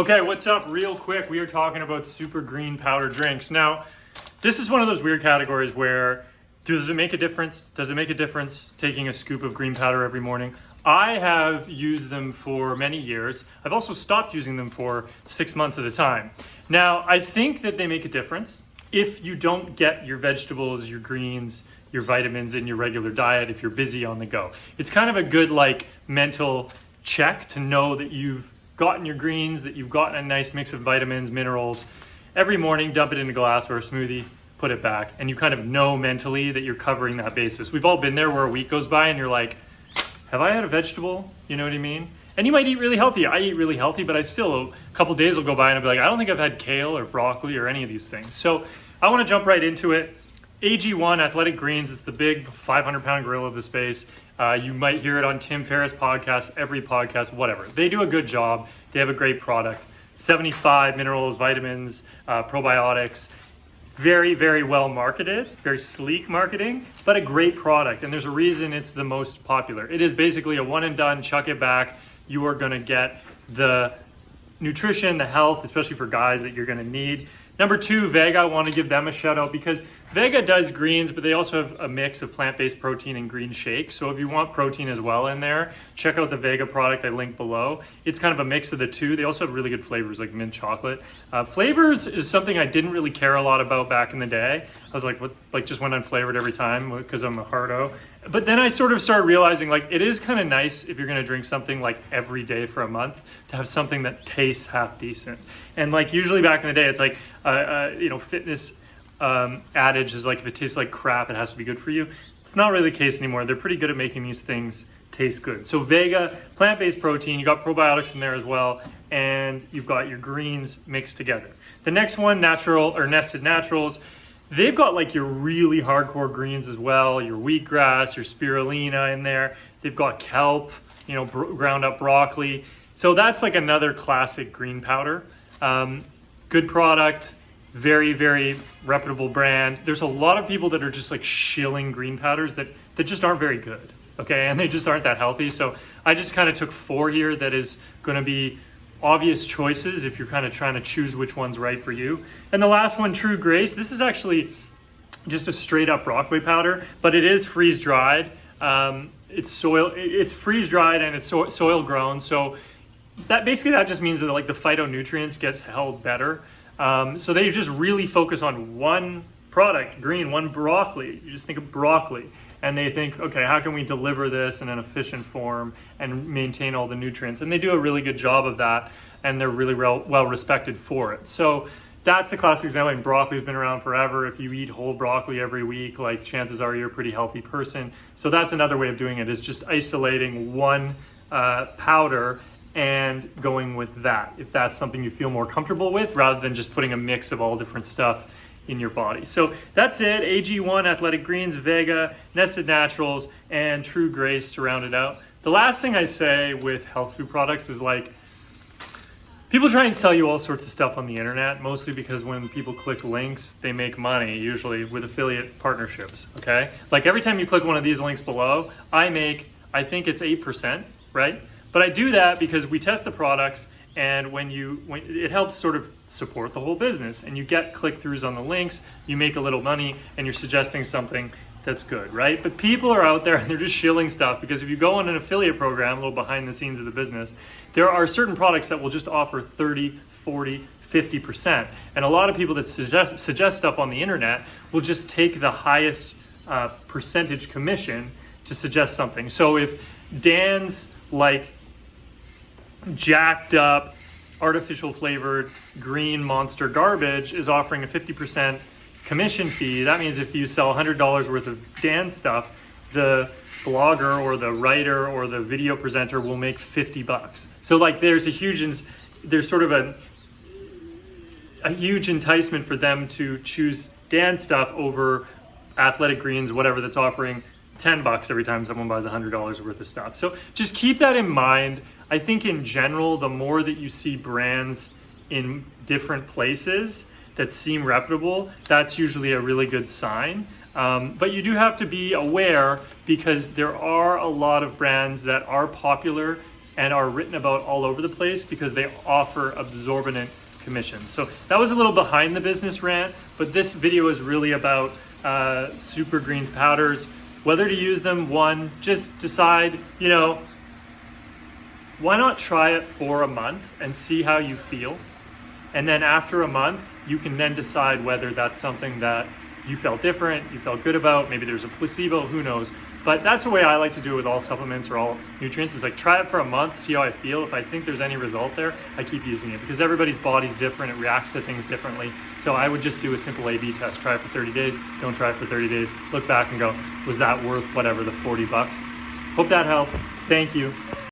Okay, what's up? Real quick, we are talking about super green powder drinks. Now, this is one of those weird categories where does it make a difference? Does it make a difference taking a scoop of green powder every morning? I have used them for many years. I've also stopped using them for 6 months at a time. Now, I think that they make a difference if you don't get your vegetables, your greens, your vitamins in your regular diet if you're busy on the go. It's kind of a good mental check to know that you've gotten your greens, that you've gotten a nice mix of vitamins, minerals. Every morning, dump it in a glass or a smoothie, put it back, and you kind of know mentally that you're covering that basis. We've all been there where a week goes by and you're like, have I had a vegetable? You know what I mean? And you might eat really healthy. I eat really healthy, but a couple days will go by and I'll be like, I don't think I've had kale or broccoli or any of these things. So I want to jump right into it. AG1 Athletic Greens is the big 500-pound gorilla of the space. You might hear it on Tim Ferriss' podcast, every podcast, whatever. They do a good job. They have a great product. 75 minerals, vitamins, probiotics. Very, very well marketed, very sleek marketing, but a great product. And there's a reason it's the most popular. It is basically a one and done, chuck it back. You are gonna get the nutrition, the health, especially for guys, that you're gonna need. Number two, Vega, I want to give them a shout out because Vega does greens, but they also have a mix of plant-based protein and green shake. So if you want protein as well in there, check out the Vega product I linked below. It's kind of a mix of the two. They also have really good flavors like mint chocolate. Flavors is something I didn't really care a lot about back in the day. I was like, what, just went unflavored every time because I'm a hardo. But then I sort of started realizing it is kind of nice if you're going to drink something every day for a month to have something that tastes half decent. And usually back in the day, it's fitness adage is if it tastes like crap, it has to be good for you. It's not really the case anymore. They're pretty good at making these things taste good. So Vega, plant-based protein, you got probiotics in there as well, and you've got your greens mixed together. The next one, natural or nested naturals. They've got your really hardcore greens as well, your wheatgrass, your spirulina in there. They've got kelp, ground up broccoli. So that's another classic green powder. Good product, very, very reputable brand. There's a lot of people that are just shilling green powders that just aren't very good, okay? And they just aren't that healthy. So I just kind of took 4 here that is gonna be obvious choices if you're kind of trying to choose which one's right for you. And the last one, True Grace. This is actually just a straight up broccoli powder, but it is freeze dried. It's freeze dried and it's soil grown. So that just means that the phytonutrients get held better. So they just really focus on one product, one broccoli. You just think of broccoli and they think, okay, how can we deliver this in an efficient form and maintain all the nutrients? And they do a really good job of that, and they're really well respected for it. So that's a classic example. And broccoli's been around forever. If you eat whole broccoli every week, chances are you're a pretty healthy person. So that's another way of doing it, is just isolating one powder and going with that, if that's something you feel more comfortable with, rather than just putting a mix of all different stuff in your body. So that's it. AG1 Athletic Greens, Vega, Nested Naturals, and True Grace to round it out. The last thing I say with health food products is people try and sell you all sorts of stuff on the internet, mostly because when people click links, they make money, usually with affiliate partnerships, okay? Every time you click one of these links below, I think it's 8%, right? But I do that because we test the products, and when it helps sort of support the whole business, and you get click-throughs on the links, you make a little money, and you're suggesting something that's good, right? But people are out there and they're just shilling stuff, because if you go on an affiliate program, a little behind the scenes of the business, there are certain products that will just offer 30, 40, 50%. And a lot of people that suggest stuff on the internet will just take the highest percentage commission to suggest something. So if Dan's jacked up, artificial flavored green monster garbage is offering a 50% commission fee, that means if you sell $100 worth of Dan stuff, the blogger or the writer or the video presenter will make $50. So there's sort of a huge enticement for them to choose Dan stuff over Athletic Greens, whatever, that's offering $10 every time someone buys $100 worth of stuff. So just keep that in mind. I think in general, the more that you see brands in different places that seem reputable, that's usually a really good sign. But you do have to be aware, because there are a lot of brands that are popular and are written about all over the place because they offer absorbent commissions. So that was a little behind the business rant, but this video is really about Super Greens powders, whether to use them. One, just decide, why not try it for a month and see how you feel? And then after a month, you can then decide whether that's something that you felt different, you felt good about, maybe there's a placebo, who knows. But that's the way I like to do it with all supplements or all nutrients, is like try it for a month, see how I feel. If I think there's any result there, I keep using it, because everybody's body's different, it reacts to things differently. So I would just do a simple A/B test, try it for 30 days, don't try it for 30 days, look back and go, was that worth whatever the $40? Hope that helps. Thank you.